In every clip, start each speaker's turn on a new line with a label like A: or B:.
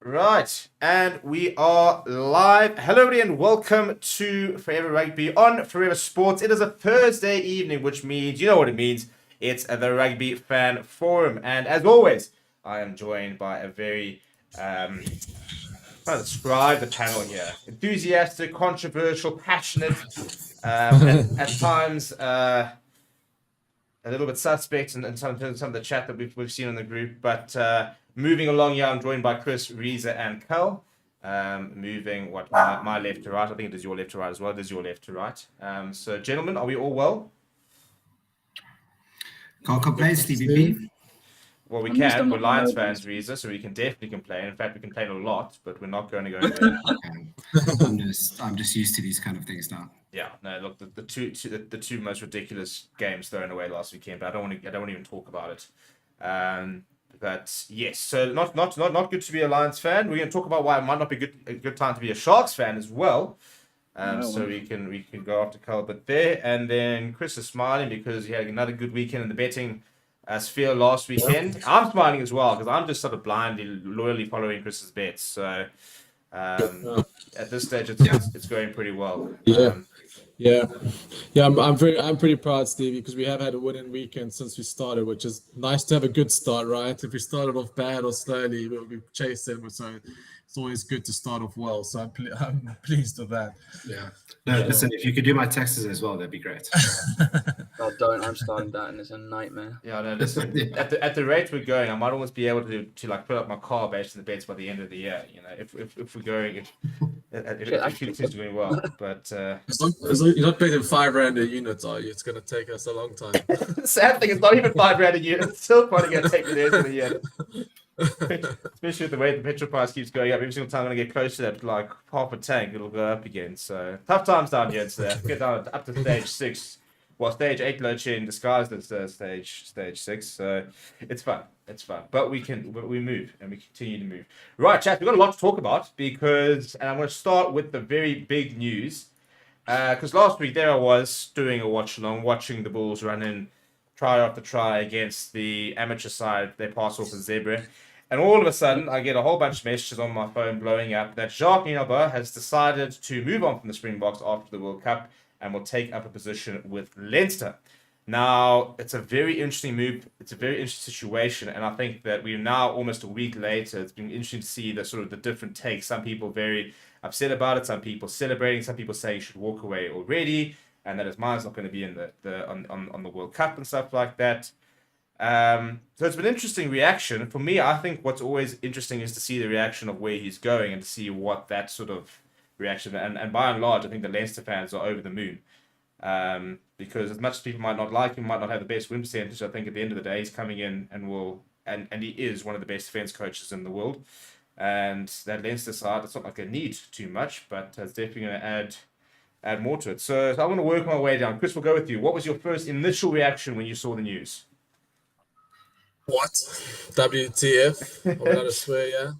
A: Right, and we are live. Hello, everybody, and welcome to Forever Rugby on Forever Sports. It is a Thursday evening, which means, you know what it means. It's the Rugby Fan Forum. And as always, I am joined by a very, trying to describe the panel here. Enthusiastic, controversial, passionate, at times a little bit suspect in some of the chat that we've seen in the group. But moving along here, I'm joined by Chris, Reza, and Cal. Moving my left to right. I think it is your left to right as well. It is your left to right. So, gentlemen, are we all well?
B: Can't complain, Stevie.
A: Well, we can. We're Lions fans, Reza, so we can definitely complain. In fact, we complain a lot, but we're not going to go there.
B: I'm just used to these kind of things now.
A: Yeah, no. Look, the two most ridiculous games thrown away last weekend, but I don't want to even talk about it. But yes, so not good to be a Lions fan. We're going to talk about why it might not be a good time to be a Sharks fan as well. So we can go after Carl, but there, and then Chris is smiling because he had another good weekend in the betting sphere last weekend. I'm smiling as well because I'm just sort of blindly, loyally following Chris's bets. So at this stage, it's going pretty well.
C: I'm pretty proud, Stevie, because we have had a winning weekend since we started, which is nice to have a good start, right? If we started off bad or slowly, we chased it. So it's always good to start off well. So I'm pleased with that.
B: Yeah. No, listen, if you could do my taxes as well, that'd be great.
D: Oh, don't! I'm starting that, and it's a nightmare.
A: Yeah, no. Listen, at the rate we're going, I might almost be able to like fill up my car based on the bets by the end of the year. You know, if we're going, if it's doing well, but
C: as long you're not paying £5 a unit, are you? It's going to take us a long time.
A: Sad thing, it's not even £5 a unit. It's still probably going to take me there for the year. Especially with the way the petrol price keeps going up, every single time I'm going to get close to that, like half a tank, it'll go up again. So tough times down here. Get down up to stage 6. Well, stage 8 load shedding disguised as stage 6. So it's fun. But we move and we continue to move. Right, chat. We've got a lot to talk about and I'm going to start with the very big news. Because last week there I was doing a watch along, watching the Bulls run in try after try against the amateur side. They pass off a zebra. And all of a sudden, I get a whole bunch of messages on my phone blowing up that Jacques Nienaber has decided to move on from the Springboks after the World Cup and will take up a position with Leinster. Now, it's a very interesting move. It's a very interesting situation. And I think that we're now almost a week later. It's been interesting to see the different takes. Some people very upset about it. Some people celebrating. Some people say he should walk away already and that his mind's not going to be in on the World Cup and stuff like that. So it's been an interesting reaction. For me, I think what's always interesting is to see the reaction of where he's going and to see what that sort of reaction. And by and large, I think the Leinster fans are over the moon. Because as much as people might not like him, might not have the best win percentage, I think at the end of the day, he's coming in and he is one of the best defense coaches in the world. And that Leinster side, it's not like they need too much, but it's definitely going to add more to it. So I want to work my way down. Chris, we'll go with you. What was your first initial reaction when you saw the news?
C: What? WTF? I'm going to swear, yeah.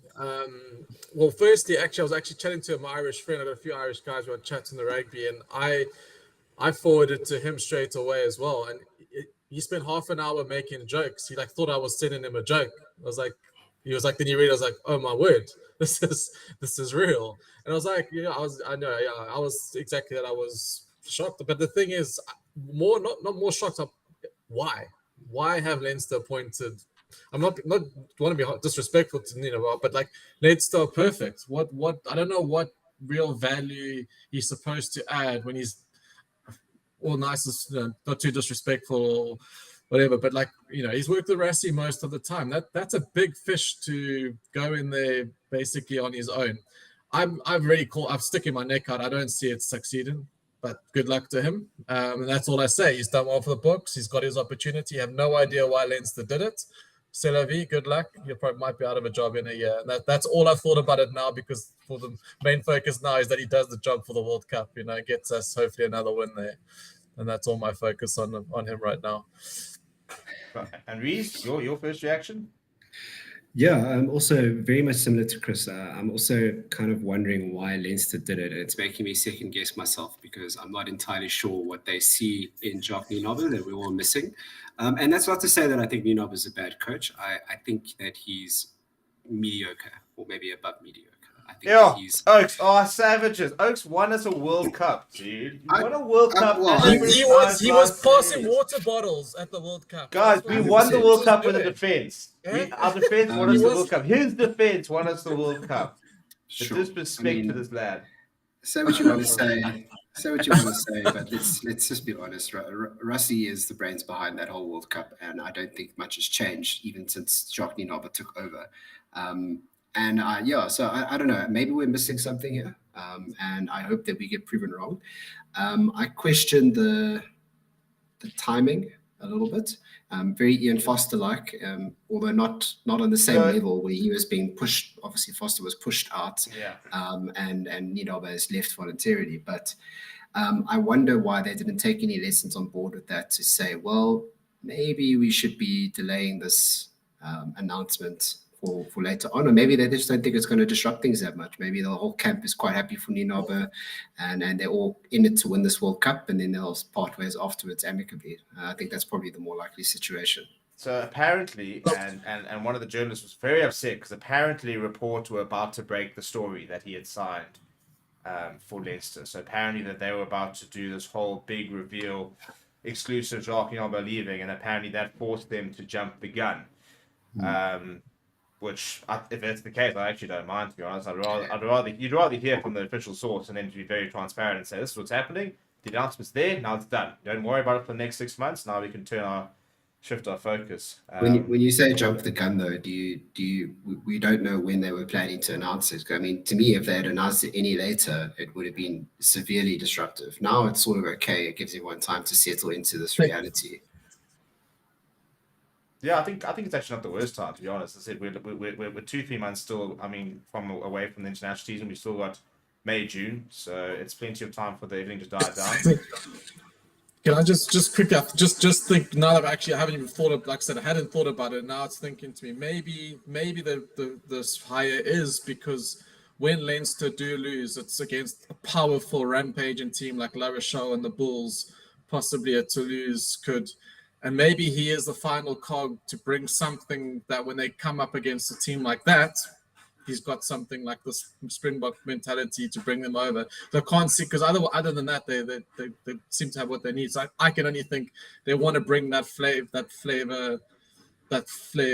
C: Well, firstly, I was actually chatting to my Irish friend. I got a few Irish guys who are chatting the rugby, and I forwarded to him straight away as well. And he spent half an hour making jokes. He thought I was sending him a joke. Then he read, I was like, oh my word, this is real. And I was like, I was exactly that. I was shocked. But the thing is, not more shocked. Why? Why have Leinster appointed? I'm not want to be disrespectful to but Leinster perfect. What? I don't know what real value he's supposed to add when he's all nice, not too disrespectful or whatever. But he's worked with Rassie most of the time. That's a big fish to go in there basically on his own. I'm sticking my neck out. I don't see it succeeding. But good luck to him. And that's all I say. He's done well for the books. He's got his opportunity. I have no idea why Leinster did it. C'est la vie, good luck. You probably might be out of a job in a year. And that's all I've thought about it now, because for the main focus now is that he does the job for the World Cup. Gets us hopefully another win there. And that's all my focus on him right now.
A: And Reece, your first reaction?
B: Yeah, I'm also very much similar to Chris. I'm also kind of wondering why Leinster did it. It's making me second guess myself because I'm not entirely sure what they see in Jacques Nienaber that we're all missing. And that's not to say that I think Nienaber is a bad coach. I think that he's mediocre or maybe above mediocre. I think
A: Yeah,
B: that he's.
A: Oaks are savages. Oaks won us a World Cup, dude. You won a World Cup.
B: well,
A: and
C: He
A: every
C: was
A: time
C: passing
A: says-
C: water bottles at the World Cup.
A: Guys,
C: That's
A: we
C: what
A: won the
B: 100%.
A: World Cup
C: he
A: with a
C: was doing.
A: defense.
C: Yeah.
A: Our defense won us
B: He
A: the
C: was-
A: World Cup. His defense won us the World Cup. The
B: Sure.
A: disrespect to this lad.
B: Say what you want to say. Say what you want to say, but let's just be honest. Russie is the brains behind that whole World Cup, and I don't think much has changed even since Jacques Nienaber took over. So I don't know. Maybe we're missing something here, and I hope that we get proven wrong. I question the timing a little bit. Very Ian Foster-like, although not on the same level where he was being pushed. Obviously, Foster was pushed out,
A: Yeah.
B: and Nienaber is left voluntarily. But I wonder why they didn't take any lessons on board with that to say, well, maybe we should be delaying this announcement for later on, or maybe they just don't think it's going to disrupt things that much. Maybe the whole camp is quite happy for Nienaber, and they're all in it to win this World Cup, and then they'll part ways afterwards amicably. I think that's probably the more likely situation.
A: So apparently, and one of the journalists was very upset because apparently reports were about to break the story that he had signed for Leicester. So apparently that they were about to do this whole big reveal, exclusive Jacques Nienaber leaving, and apparently that forced them to jump the gun. Which, if that's the case, I actually don't mind, to be honest. You'd rather hear from the official source and then to be very transparent and say, this is what's happening. The announcement's there, now it's done. Don't worry about it for the next 6 months. Now we can shift our focus.
B: When you say jump the gun, though, we don't know when they were planning to announce it. I mean, to me, if they had announced it any later, it would have been severely disruptive. Now it's sort of okay. It gives everyone time to settle into this reality.
A: Yeah, I think it's actually not the worst time, to be honest. I said we're 2-3 months still. I mean, from away from the international season, we still got May, June, so it's plenty of time for everything to die down.
C: Can I just quickly just think now that I haven't even thought of, like I said, I hadn't thought about it. Now it's thinking to me, maybe this hire is because when Leinster do lose, it's against a powerful rampaging team like La Rochelle and the Bulls, possibly a Toulouse could. And maybe he is the final cog to bring something that when they come up against a team like that, he's got something like this Springbok mentality to bring them over. So I can't see, because other than that, they seem to have what they need. So I can only think they want to bring that flair,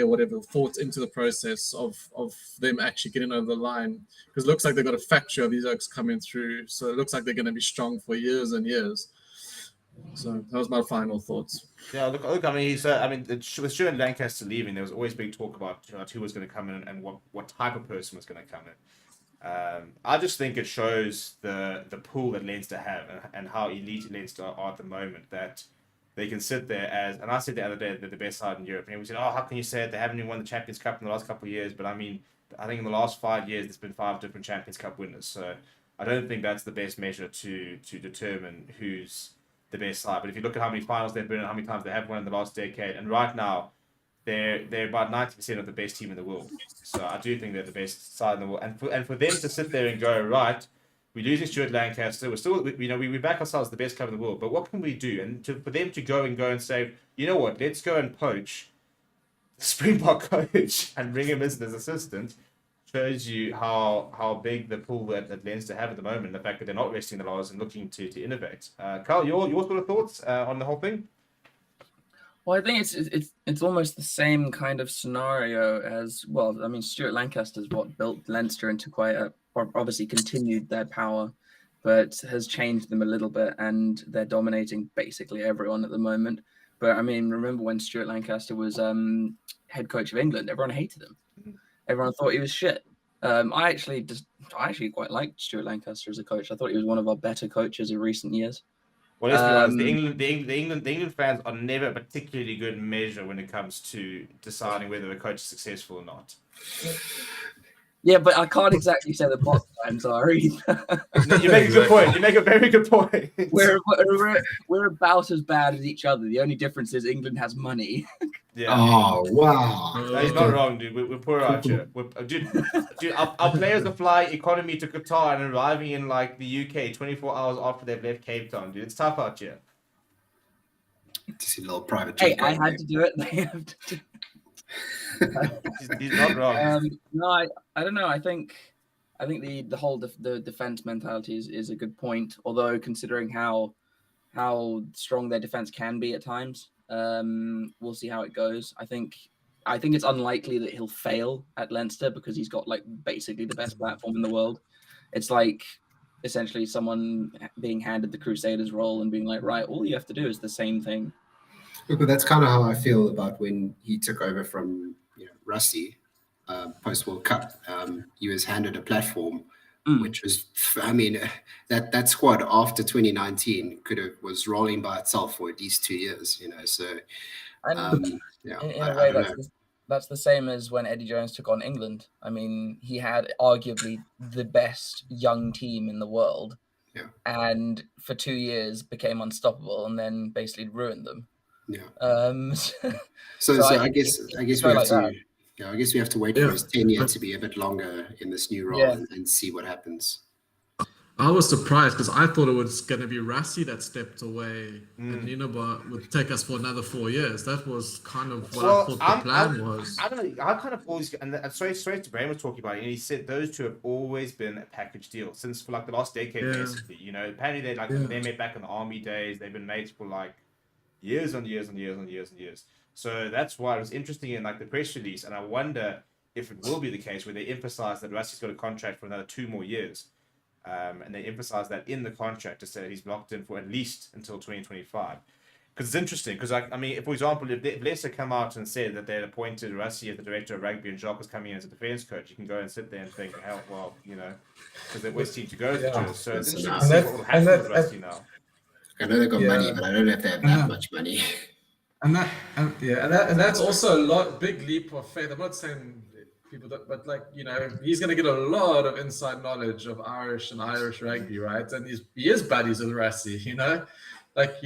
C: whatever, thought into the process of them actually getting over the line. Because it looks like they've got a factory of these oaks coming through. So it looks like they're going to be strong for years and years. So that was my final thoughts.
A: Yeah, look. I mean, with Stuart Lancaster leaving, there was always big talk about who was going to come in and what type of person was going to come in. I just think it shows the pool that Leinster have and how elite Leinster are at the moment, that they can sit there as, and I said the other day, they're the best side in Europe. And we said, oh, how can you say it? They haven't even won the Champions Cup in the last couple of years. But I mean, I think in the last 5 years, there's been 5 different Champions Cup winners. So I don't think that's the best measure to determine who's the best side. But if you look at how many finals they've been in, how many times they have won in the last decade, and right now they're about 90% of the best team in the world. So I do think they're the best side in the world. And for them to sit there and go, right, we're losing Stuart Lancaster, we back ourselves the best club in the world, but what can we do? And for them to go and say, you know what, let's go and poach the Springbok coach and bring him as an assistant, shows you how big the pool that Leinster have at the moment, and the fact that they're not resting the laws and looking to innovate. Carl, your sort of thoughts on the whole thing?
D: Well, I think it's almost the same kind of scenario as, well, I mean, Stuart Lancaster is what built Leinster into quite obviously continued their power, but has changed them a little bit, and they're dominating basically everyone at the moment. But I mean, remember when Stuart Lancaster was head coach of England, everyone hated him. Everyone thought he was shit. I actually quite liked Stuart Lancaster as a coach. I thought he was one of our better coaches in recent years.
A: Well, let's be honest. The England fans are never a particularly good measure when it comes to deciding whether a coach is successful or not.
D: Yeah, but I can't exactly say the bot times are either.
A: You make a good point. You make a very good point.
D: We're about as bad as each other. The only difference is England has money.
A: Yeah.
B: Oh, wow.
A: No, he's not wrong, dude. We're poor out here. Dude, our players are flying economy to Qatar and arriving in like the UK 24 hours after they've left Cape Town, dude. It's tough out here.
B: Just a little private.
D: Hey, I had to do it. They have to do
A: He's not wrong.
D: No, I don't know. I think the whole the defense mentality is a good point. Although considering how strong their defense can be at times, we'll see how it goes. I think it's unlikely that he'll fail at Leinster because he's got like basically the best platform in the world. It's like essentially someone being handed the Crusaders role and being like, right, all you have to do is the same thing.
B: Look, but that's kind of how I feel about when he took over from Rusty post World Cup. He was handed a platform, which was, I mean, that squad after 2019 was rolling by itself for at least 2 years, So,
D: in a way, that's the same as when Eddie Jones took on England. I mean, he had arguably the best young team in the world, and for 2 years became unstoppable, and then basically ruined them.
B: So I guess we have to. I guess we have to wait for his tenure to be a bit longer in this new role and see what happens.
C: I was surprised because I thought it was going to be Rassie that stepped away, and Nienaber would take us for another 4 years. That was kind of what I thought the plan was.
A: I don't know. I kind of always, and sorry to Brain was talking about it, and he said those two have always been a package deal since for like the last decade, basically. Apparently they met back in the army days. They've been mates for like years and years and years and years and years. So that's why it was interesting in like the press release, and I wonder if it will be the case where they emphasize that Rassie's got a contract for another 2 more years, and they emphasize that in the contract to say that he's locked in for at least until 2025. Because it's interesting, because I mean, if, for example, if Leicester come out and said that they had appointed Rassie as the director of rugby and Jacques was coming in as a defence coach, you can go and sit there and think, hell, well, because they always seem to go to So it's interesting to see what will happen with Rassie now.
B: I know they've got money, but I don't know if they have that much money.
C: And that's also a big leap of faith. I'm not saying people that, but he's going to get a lot of inside knowledge of Irish rugby, right? And he is buddies with Rassie, what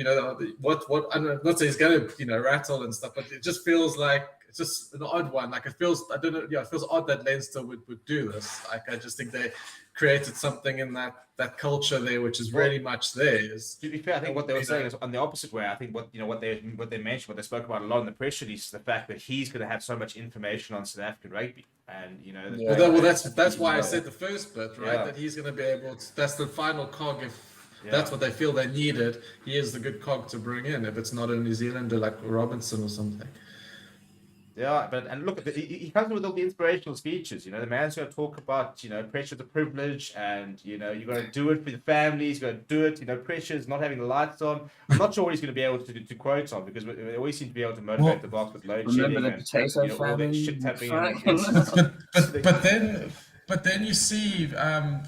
C: I'm not saying he's going to rattle and stuff, but it just feels like it's just an odd one. Like it feels, I don't know, it feels odd that Leinster would do this. Like I just think they created something in that culture there, which is really much theirs.
A: To be fair, I think what they were saying is on the opposite way. I think what they mentioned, what they spoke about a lot in the press release, is the fact that he's going to have so much information on South African rugby, and
C: that's why I said the first bit, right? That he's going to be able to. That's the final cog. If that's what they feel they needed, he is the good cog to bring in. If it's not a New Zealander like Robinson or something.
A: Yeah, and look, he comes with all the inspirational speeches. The man's going to talk about, pressure to privilege, and you got to do it for the family. He's going to do it. Pressure is not having the lights on. I'm not sure what he's going to be able to quote on, because they always seem to be able to motivate the box with load shedding
D: and
A: all that shit happening.
C: But then you see,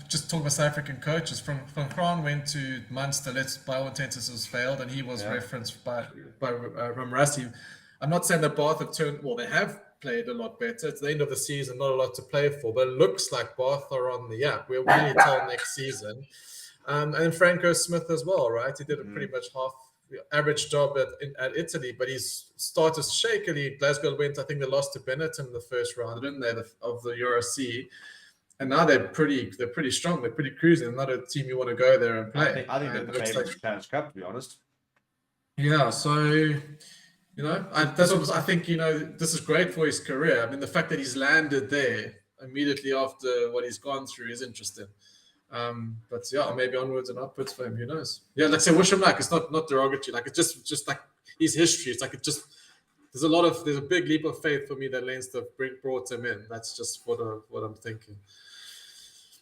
C: just talk about South African coaches. From Kron went to Munster. By all intents and purposes failed, and he was referenced by Rassie. I'm not saying that Bath have turned, well, they have played a lot better. It's the end of the season, not a lot to play for, but it looks like Bath are on the up. We're really told next season. And Franco Smith as well, right? He did a pretty much half average job at Italy, but he's started shakily. Glasgow went, I think they lost to Benetton in the first round, didn't they, of the Euro C. And now they're pretty strong. They're pretty cruising. Another team you want to go there and play.
A: I think they're the favourite to Challenge Cup, to be honest.
C: Yeah, so... that's what I think. This is great for his career. I mean, the fact that he's landed there immediately after what he's gone through is interesting. But maybe onwards and upwards for him. Who knows? Yeah, let's say wish him luck. It's not derogatory. Like it's just like his history. It's like there's a big leap of faith for me that Leinster brought him in. That's just what I'm thinking.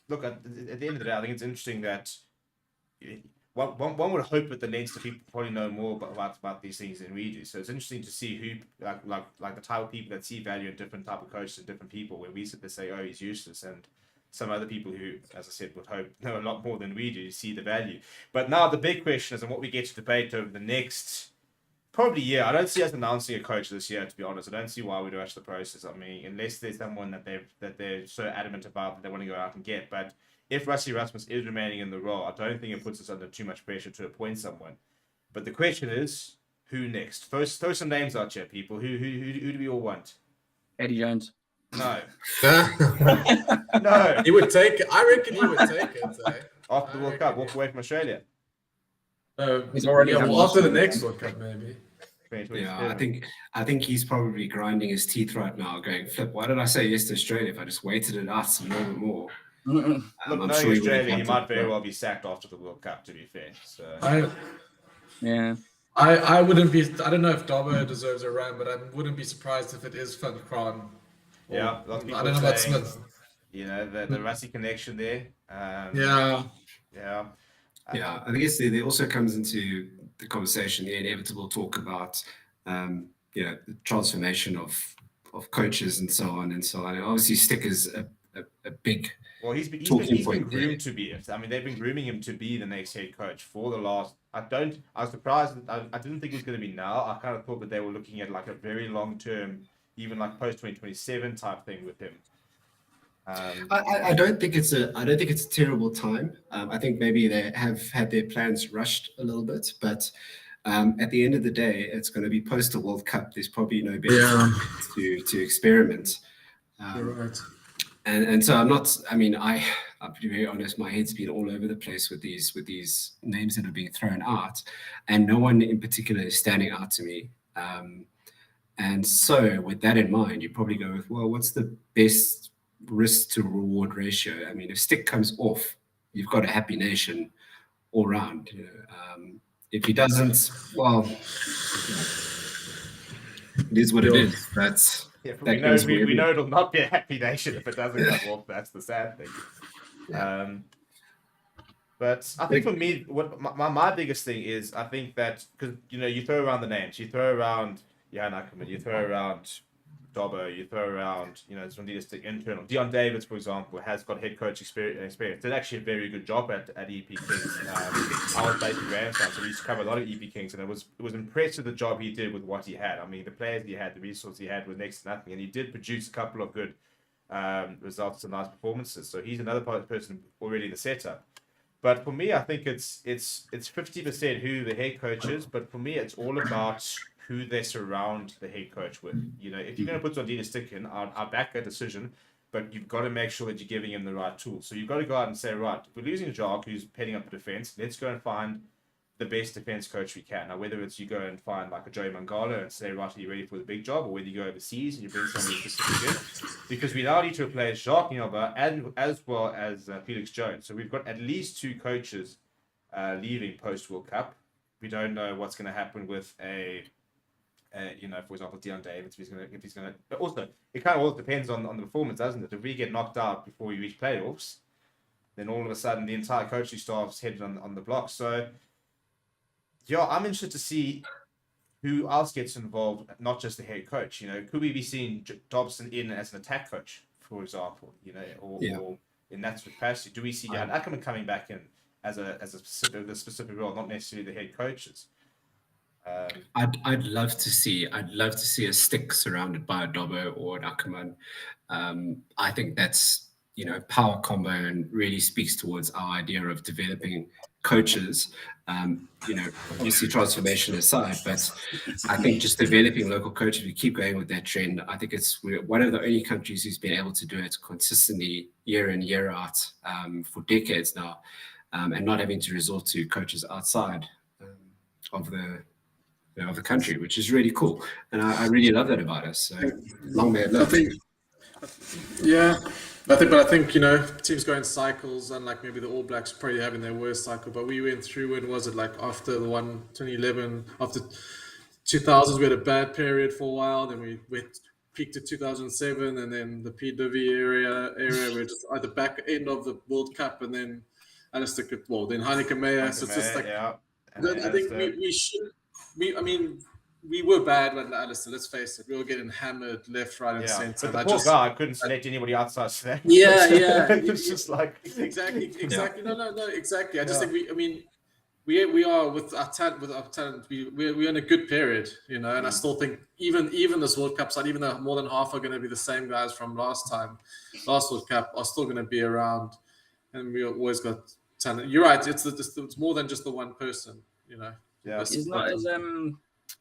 A: Look, at the end of the day, I think it's interesting that. One would hope that the Leinster people probably know more about these things than we do. So it's interesting to see who, like the type of people that see value in different type of coaches and different people. When we sit there say, oh, he's useless, and some other people who, as I said, would hope know a lot more than we do, see the value. But now the big question is, and what we get to debate over the next probably year. I don't see us announcing a coach this year, to be honest. I don't see why we rush the process. I mean, unless there's someone that they're so adamant about that they want to go out and get, but. If Rassie Erasmus is remaining in the role, I don't think it puts us under too much pressure to appoint someone. But the question is, who next? First, throw some names out here, people. Who do we all want?
D: Eddie Jones.
A: No. No.
C: He would take it. I reckon he would take it.
A: After the World Cup, walk away from Australia.
C: He's already after the next World Cup, maybe.
A: 2027.
B: I think he's probably grinding his teeth right now, going, "Flip, why did I say yes to Australia if I just waited it out a little bit more?"
A: Look,
B: I'm
A: knowing
B: sure he would have
A: Australia, he
B: had
A: might
B: to-
A: very well be sacked after the World Cup, to be fair. So
D: Yeah.
C: I wouldn't be. I don't know if Dobbo deserves a run, but I wouldn't be surprised if it is Van Kraan.
A: yeah, lots of people
C: I don't know about
A: saying,
C: Smith.
A: you know, the Rugby connection there.
C: Yeah.
A: Yeah.
B: Yeah, I guess there also comes into the conversation the inevitable talk about, you know, the transformation of coaches and so on and so on. And obviously, Stick is a big
A: Well, he's been
B: talking point there.
A: groomed to be it. I mean, they've been grooming him to be the next head coach for the last. I was surprised. I didn't think it was going to be now. I kind of thought that they were looking at like a very long term, even like post 2027 type thing with him.
B: I don't think it's a terrible time. I think maybe they have had their plans rushed a little bit, but at the end of the day, it's going to be post the World Cup. There's probably no better time to experiment.
C: You're right.
B: And so I'm not. I mean, I'll be very honest. My head's been all over the place with these names that are being thrown out, and no one in particular is standing out to me. And so, with that in mind, you probably go with, well, what's the best risk to reward ratio? I mean, if Stick comes off, you've got a happy nation all round. You know, if he doesn't, well, it is what it is.
A: Yeah, we know it'll not be a happy nation if it doesn't come off. That's the sad thing.
B: Yeah.
A: But I think for me, what my biggest thing is, I think that because you throw around the names, you throw around Jan Ackerman, you throw around Dobbo, you throw around Zwandile Stick internal. Dion Davids, for example, has got head coach experience. Did actually a very good job at EP Kings. I was based in Grahamstown, so we used to cover a lot of EP Kings, and it was impressive the job he did with what he had. I mean, the players he had, the resources he had was next to nothing, and he did produce a couple of good results and nice performances. So he's another person already in the setup. But for me, I think it's 50% who the head coach is, but for me, it's all about who they surround the head coach with. If you're going to put Zwandile Stick in, I back that decision, but you've got to make sure that you're giving him the right tools. So you've got to go out and say, right, if we're losing Jacques, who's heading up the defense, let's go and find the best defense coach we can. Now, whether it's you go and find like a Joey Mangala and say, right, are you ready for the big job, or whether you go overseas and you bring somebody specific in, because we now need to replace Jacques Nioba as well as Felix Jones. So we've got at least two coaches leaving post World Cup. We don't know what's going to happen with for example, Dion Davids, if he's gonna. But also, it kind of all depends on the performance, doesn't it? If we get knocked out before we reach playoffs, then all of a sudden the entire coaching staff's headed on the block. So, yeah, I'm interested to see who else gets involved, not just the head coach. Could we be seeing Dobson in as an attack coach, for example? Or in that capacity, do we see Jan Ackerman coming back in as a specific role, not necessarily the head coaches?
B: I'd love to see a Stick surrounded by a Dobbo or an Ackerman. I think that's power combo and really speaks towards our idea of developing coaches. Obviously transformation aside, but I think just developing local coaches, we keep going with that trend. I think we're one of the only countries who's been able to do it consistently year in, year out for decades now, and not having to resort to coaches outside of the country, which is really cool, and I really love that about us. So long may it live.
C: I think teams go in cycles, unlike maybe the All Blacks probably having their worst cycle. But we went through, when was it, like after the 2011, after 2000s, we had a bad period for a while. Then we peaked at 2007, and then the PW area we're just at the back end of the World Cup, and then Alistair then Heineken Meyer. So it's just like I think we should. We were bad when Alistair, let's face it. We were getting hammered left, right, and centre.
A: But the poor guy couldn't select anybody outside today.
C: It's
A: just like
C: exactly. No, exactly. I just think we are with our talent. We're in a good period, and I still think even this World Cup side, even though more than half are going to be the same guys from last World Cup, are still going to be around, and we always got talent. You're right. It's more than just the one person,
A: Yeah,
D: he's not as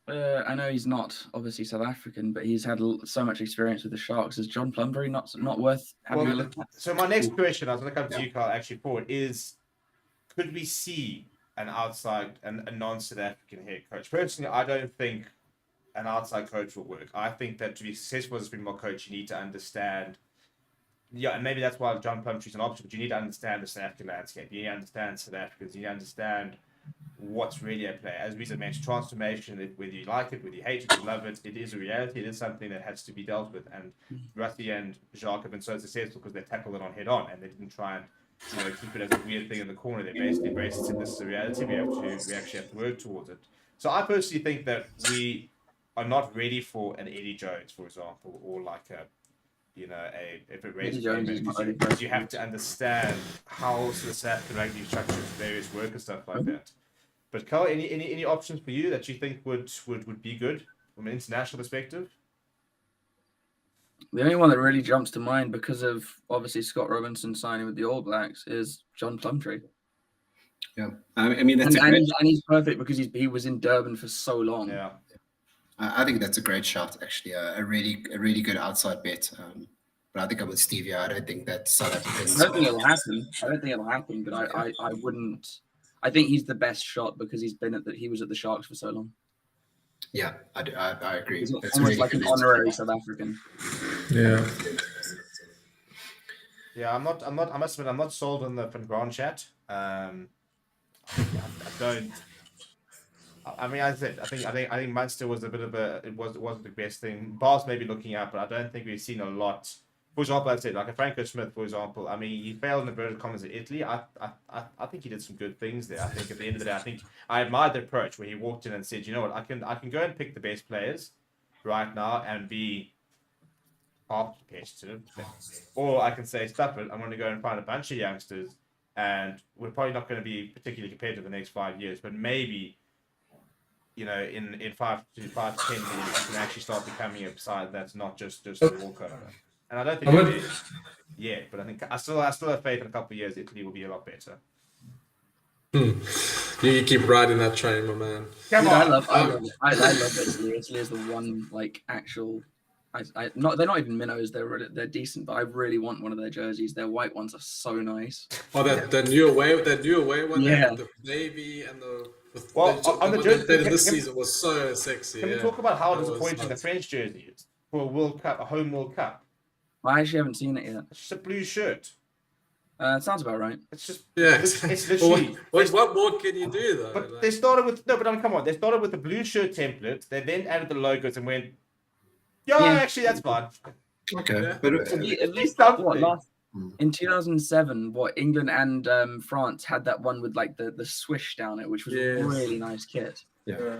D: I know he's not obviously South African, but he's had so much experience with the Sharks. Is John Plumbury not worth having a look at?
A: So my next question, I was going to come to you, Carl, actually forward, is could we see an outside and a non-South African head coach? Personally, I don't think an outside coach will work. I think that to be successful as a Springbok coach, you need to understand. Yeah, and maybe that's why John Plumtree's an option, but you need to understand the South African landscape. You need to understand South Africans. You need to understand what's really at play. As we mentioned, transformation, whether you like it, whether you hate it, you love it, it is a reality. It is something that has to be dealt with. And Rusty and Jacques have been so successful because they tackled it on head on and they didn't try and keep it as a weird thing in the corner. They basically embraced it and said, this is a reality. We actually have to work towards it. So I personally think that we are not ready for an Eddie Jones, for example, or like if it raises because you have to understand how the South African rugby structures various work and stuff like that. But Carl, any options for you that you think would be good from an international perspective?
D: The only one that really jumps to mind because of obviously Scott Robinson signing with the All Blacks is John Plumtree.
B: Yeah, I mean that's
D: and he's perfect because he was in Durban for so long.
A: Yeah.
B: I think that's a great shot, actually. A really good outside bet. But I think I'm with Stevie. I don't think that South Africans.
D: I don't think it'll happen. But I wouldn't. I think he's the best shot because he was at the Sharks for so long.
B: Yeah, I agree.
D: He's
B: That's
D: almost
B: really
D: like an honorary South African.
C: Yeah.
A: Yeah, I must admit, I'm not sold on the Van Graan chat. I don't. I mean, I think Munster was a bit of it wasn't the best thing. Bars may be looking at, but I don't think we've seen a lot. For example, I said like a Franco Smith, for example. I mean, he failed in inverted commas in Italy. I think he did some good things there. I think at the end of the day, I think I admired the approach where he walked in and said, you know what, I can go and pick the best players right now and be half competitive, or I can say stuff it. I'm going to go and find a bunch of youngsters, and we're probably not going to be particularly competitive the next 5 years, but maybe. In 5 to 10 years, you can actually start becoming a side that's not just a walkover. And I don't think it is yet, but I think I still have faith in a couple of years Italy will be a lot better.
C: You keep riding that train, my man.
A: Come on.
D: I love Italy. Italy is the one like actual. They're not even minnows. They're decent, but I really want one of their jerseys. Their white ones are so nice.
C: Oh, the new away one.
D: Yeah.
C: The navy and the.
A: On the jersey
C: this season was so sexy.
A: Can we talk about how disappointing the French jersey is for a World Cup, a home World Cup?
D: I actually haven't seen it yet.
A: It's just a blue shirt.
D: It sounds about right.
A: It's just
C: it's
A: literally.
C: What more can you do though?
A: But they started with come on. They started with the blue shirt template. They then added the logos and went, actually that's fine.
B: Okay,
C: Yeah.
B: but
D: At least what in 2007, England and France had that one with like the swish down it, which was a really nice kit.
B: yeah.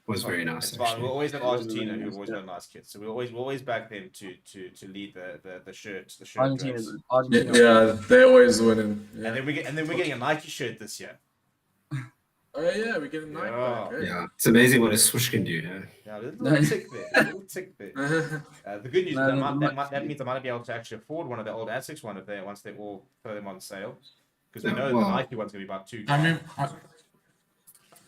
B: Was very nice.
A: It's fine. We'll always have Argentina who've always got nice kits, so we'll always back them to lead the shirt. The shirt.
D: Argentina.
C: Yeah, they're always winning. Yeah.
A: And then we're getting a Nike shirt this year.
C: Oh yeah, we're getting Nike back.
B: Yeah, it's amazing what a swoosh can do.
A: Yeah, a little tick there. The good news is that means I might be able to actually afford one of the old Asics once they all throw them on sale, because we know the Nike one's going to be about $2.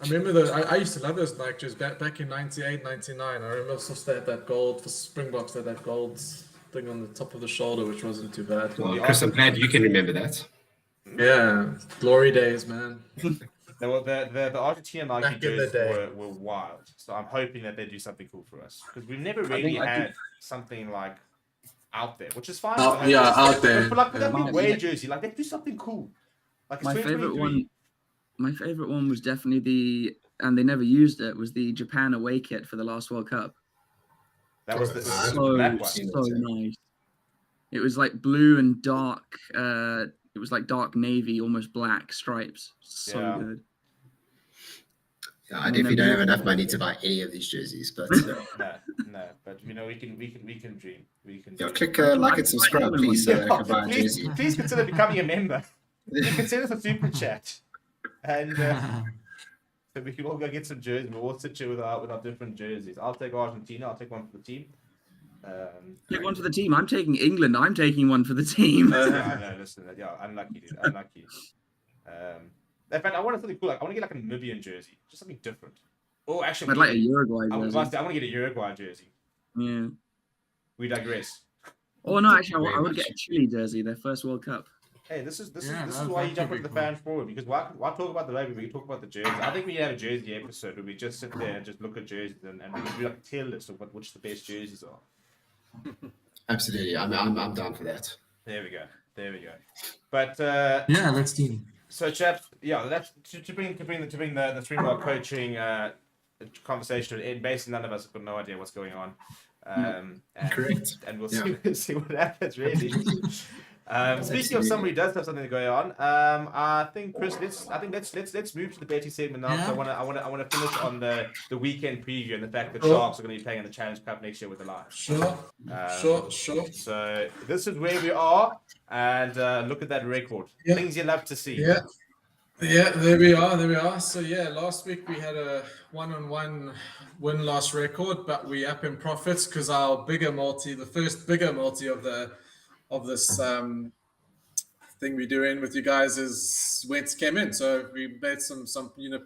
C: I remember I used to love those Nike jerseys back in 98, 99. I remember also that gold for Springboks, that gold thing on the top of the shoulder, which wasn't too bad.
B: Well, Chris, I'm glad you can remember that.
C: Yeah, glory days, man.
A: The Argentina Nike jerseys were wild. So I'm hoping that they do something cool for us, because we've never really had something like out there, which is fine.
C: Out there.
A: But like with that big away jersey, like they do something cool. Like
D: my favorite one was definitely and they never used it, was the Japan away kit for the last World Cup.
A: That was
D: so nice. It was like blue and dark. It was like dark navy, almost black stripes. So good.
B: Yeah, I definitely don't have enough money to buy any of these jerseys, but
A: no. But we can dream. We can.
B: Click like and subscribe, please.
A: Please consider becoming a member. You can send us a super chat, and so we can all go get some jerseys. We'll all sit here with our different jerseys. I'll take Argentina. I'll take one for the team.
D: Take one for the team. I'm taking England. I'm taking one for the team.
A: No, listen. Yeah, unlucky, dude. Unlucky. In fact, I want something cool. I want to get like a Namibian jersey, just something different. Oh, actually,
D: I'd like a Uruguay jersey.
A: I want to get a Uruguay jersey.
D: Yeah.
A: We digress.
D: Oh no, actually, I would get a Chile jersey. Their first World Cup.
A: Hey, this is
E: Yeah,
A: why you
E: that
A: jump
E: could
A: into
E: be
A: the
E: cool.
A: fans forward, because why talk about the rugby? We can talk about the jerseys. I think we have a jersey episode where we just sit there and just look at jerseys and we can do like a tier list of which the best jerseys are.
B: Absolutely, I'm down for that.
A: There we go. But
E: Yeah, let's do.
A: so chaps, yeah, that's to bring the Springbok coaching conversation to end. Basically, none of us have got no idea what's going on. And,
B: Correct.
A: And we'll
B: Yeah.
A: see what happens, really. Speaking of somebody who does have something going on, I think Chris, let's move to the betting segment now.
E: Yeah.
A: So I want to finish on the weekend preview and the fact that Sharks are going to be playing in the Challenge Cup next year with the Lions.
C: Sure.
A: So this is where we are, and look at that record.
C: Yeah.
A: Things you love to see.
C: Yeah, there we are. So yeah, last week we had a 1-on-1 win-loss record, but we up in profits because our bigger multi, the first bigger multi of this thing we're doing with you guys came in. So we made some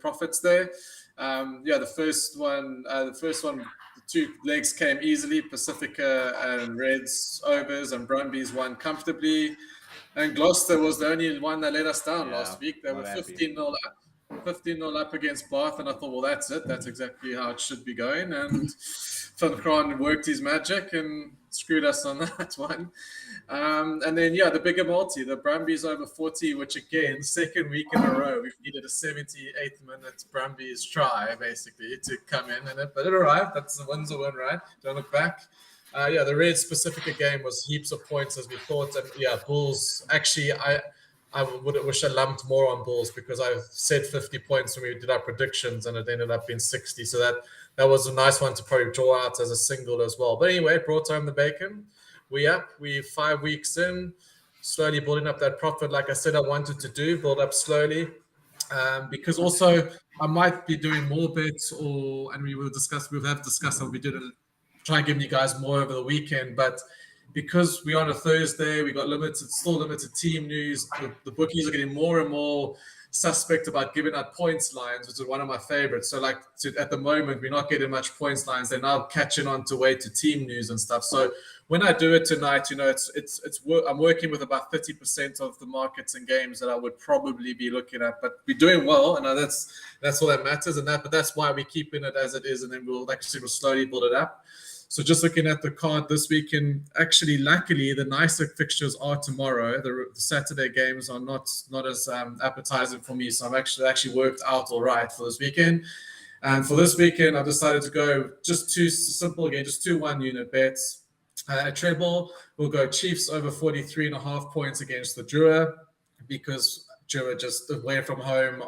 C: profits there. The first one, the 2 legs came easily. Pacifica and Reds overs, and Brumbies won comfortably. And Gloucester was the only one that let us down last week. They were 15-0 up against Bath, and I thought, well, that's it. That's exactly how it should be going. And Van Kraan worked his magic and screwed us on that one. And then, the bigger multi, the Brumbies over 40, which again, second week in a row, we've needed a 78th minute Brumbies try, basically, to come in. But it arrived. That's a win's a win, right? Don't look back. The Reds Pacifica game was heaps of points as we thought. And Bulls, actually, I would wish I lumped more on Bulls because I said 50 points when we did our predictions and it ended up being 60. So that was a nice one to probably draw out as a single as well. But anyway, brought home the bacon. We're 5 weeks in, slowly building up that profit. Like I said, I wanted to build up slowly. Because also I might be doing more bets and we have discussed how we did it. Try giving you guys more over the weekend, but because we're on a Thursday, we got still limited team news. The bookies are getting more and more suspect about giving out points lines, which is one of my favorites. So at the moment, we're not getting much points lines. They're now catching on to way to team news and stuff. So when I do it tonight, I'm working with about 30% of the markets and games that I would probably be looking at, but we're doing well. And that's all that matters. But that's why we're keeping it as it is. And then we'll slowly build it up. So just looking at the card this weekend, actually, luckily, the nicer fixtures are tomorrow. The Saturday games are not as appetizing for me. So I've actually worked out all right for this weekend. And for this weekend, I've decided to go just 2 simple again, just 2 1-unit bets. Treble, we'll go Chiefs over 43.5 points against the Drua because Drua just away from home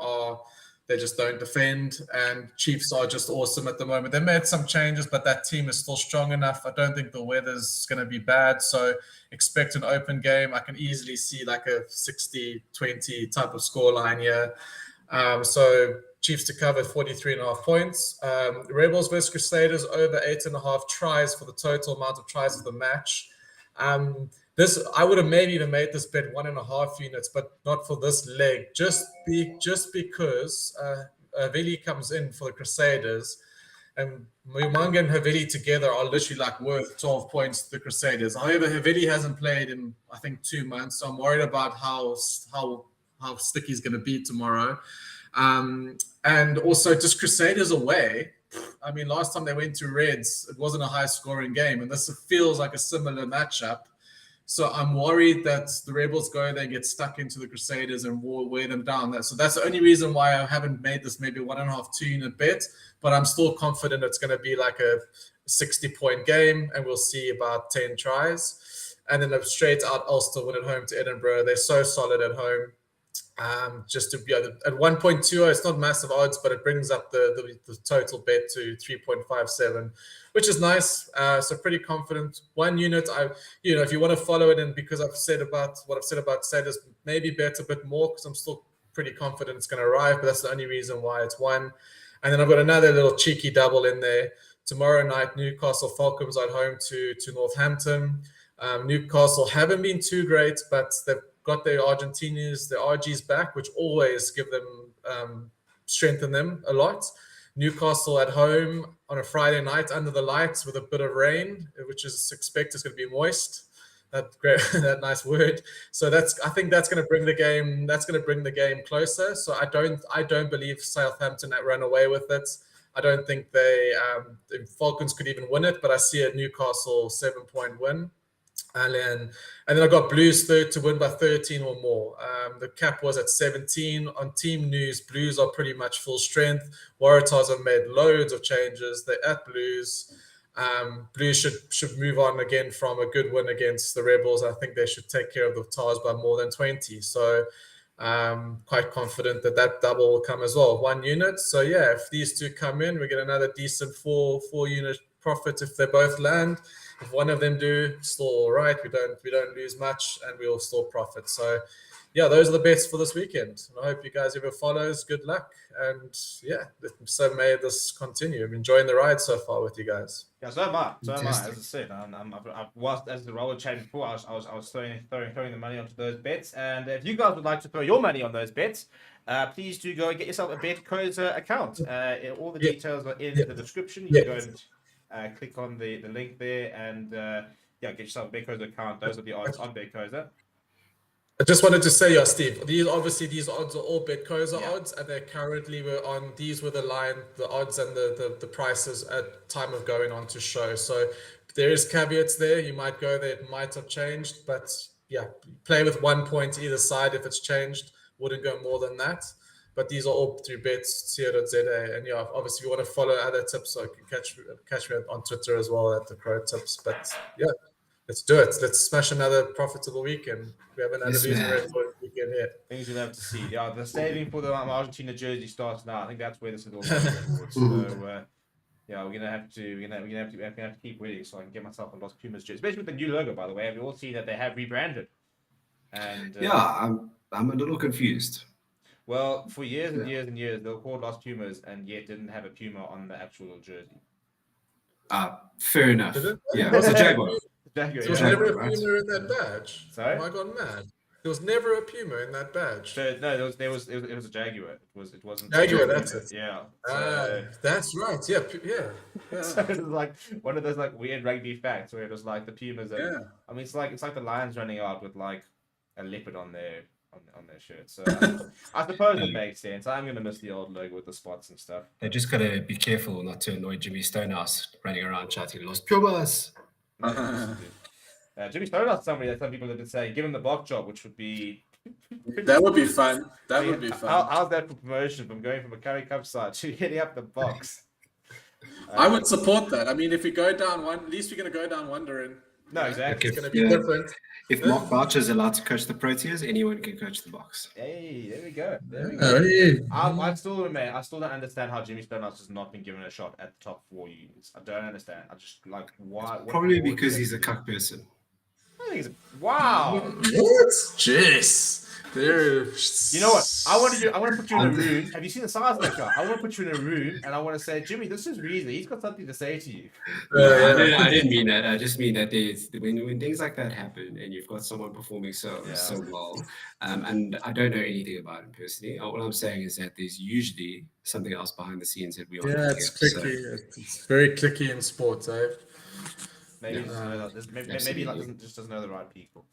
C: they just don't defend, and Chiefs are just awesome at the moment. They made some changes, but that team is still strong enough. I don't think the weather's going to be bad, so expect an open game. I can easily see like a 60-20 type of scoreline here. So Chiefs to cover 43.5 points. Rebels versus Crusaders over 8.5 tries for the total amount of tries of the match. I would have maybe even made this bet 1.5 units, but not for this leg. Just because Havili comes in for the Crusaders, and Mumanga and Havili together are literally worth 12 points to the Crusaders. However, Havili hasn't played in I think 2 months, so I'm worried about how sticky he's going to be tomorrow. And also just Crusaders away. I mean, last time they went to Reds, it wasn't a high-scoring game, and this feels like a similar matchup. So I'm worried that the Rebels go there and get stuck into the Crusaders and wear them down. So that's the only reason why I haven't made this maybe 1.5, 2-unit bet. But I'm still confident it's going to be like a 60-point game, and we'll see about 10 tries. And then straight out Ulster win at home to Edinburgh. They're so solid at home. Just to be at 1.20, it's not massive odds, but it brings up the total bet to 3.57, which is nice. So pretty confident. 1 unit, if you want to follow it, and because I've said about what I've said about Crusaders, maybe bet a bit more because I'm still pretty confident it's going to arrive, but that's the only reason why it's 1. And then I've got another little cheeky double in there. Tomorrow night, Newcastle Falcons at home to Northampton. Newcastle haven't been too great, but they've got their Argentinos, their RGs back, which always give them strengthen them a lot. Newcastle at home on a Friday night under the lights with a bit of rain, which is expected is going to be moist. that great, that nice word. So I think that's going to bring the game. That's going to bring the game closer. So I don't believe Southampton run away with it. I don't think the Falcons could even win it, but I see a Newcastle 7-point win. And then I got Blues third to win by 13 or more. The cap was at 17. On team news, Blues are pretty much full strength. Waratahs have made loads of changes. They're at Blues. Blues should move on again from a good win against the Rebels. I think they should take care of the Tars by more than 20. So quite confident that double will come as well. 1 unit. So yeah, if these two come in, we get another decent four unit profit if they both land. If one of them do, still all right. We don't lose much, and we'll still profit. So, yeah, those are the bets for this weekend. And I hope you guys ever follows. Good luck, and yeah, so may this continue. I'm enjoying the ride so far with you guys.
A: Yeah, so am I. As I said, I've watched as the role chat before. I was throwing the money onto those bets, and if you guys would like to throw your money on those bets, please do go and get yourself a BetCoza account. All the details are in the description. You go and click on the link there, and get yourself a BetCoza account. Those are the odds on BetCoza.
C: I just wanted to say, Steve, these odds are all BetCoza odds, and they currently these were the odds and the prices at time of going on to show. So there is caveats there. You might go there, it might have changed, but yeah, play with 1 point either side. If it's changed, wouldn't go more than that. But these are all through bets.co.za, and yeah, obviously, if you want to follow other tips, so you can catch me on Twitter as well at the Crow Tips. But yeah, let's do it. Let's smash another profitable weekend. We have another losing record weekend here.
A: Things we'll have to see. Yeah, the saving for the Argentina jersey starts now. I think that's where this is all going towards. So yeah, we're gonna have to keep waiting so I can get myself a Los Pumas jersey, especially with the new logo. By the way, have you all seen that they have rebranded? And
B: I'm a little confused.
A: Well, for years and years and years, they were called Los Pumas, and yet didn't have a puma on the actual jersey.
B: Fair enough. Yeah, it was a Jaguar.
C: There was never a puma in that badge.
A: Sorry?
C: Am I gone mad? There was never a puma in that badge.
A: So, no, it was a Jaguar. It wasn't
C: Jaguar. That's it.
A: Yeah.
C: That's right. Yeah.
A: So it was like one of those like weird rugby facts where it was like the pumas. I mean, it's like the Lions running out with like a leopard on their shirt. So I suppose it makes sense. I'm gonna miss the old logo with the spots and stuff.
B: They just gotta be careful not to annoy Jimmy Stonehouse running around chatting Los Pumas.
A: Jimmy Stonehouse, some people that would say give him the box job, which would be
E: that would be fun. Would be fun.
A: How's that for promotion from going from a Curry Cup side to hitting up the box?
E: I would support that. I mean, if we go down one, at least we're going to go down wondering.
A: No, exactly.
C: It's going to be different.
B: If Mark Boucher is allowed to coach the Proteas, anyone can coach the box.
A: Hey, there we go. I still don't understand how Jimmy Stonehouse has not been given a shot at the top 4 units. I don't understand. I just like why.
B: Probably because he's a cuck person.
A: I think wow.
E: What? Jeez.
A: You know what? I want to put you in a room. Have you seen the size of that guy? I want to put you in a room and I want to say, Jimmy, this is Reza. He's got something to say to you.
B: I didn't mean that. I just mean that when things like that happen and you've got someone performing so well, and I don't know anything about him personally. All I'm saying is that there's usually something else behind the scenes that we aren't.
C: Yeah, it's clicky. So. It's very clicky in sports, eh?
A: Maybe doesn't know the right people.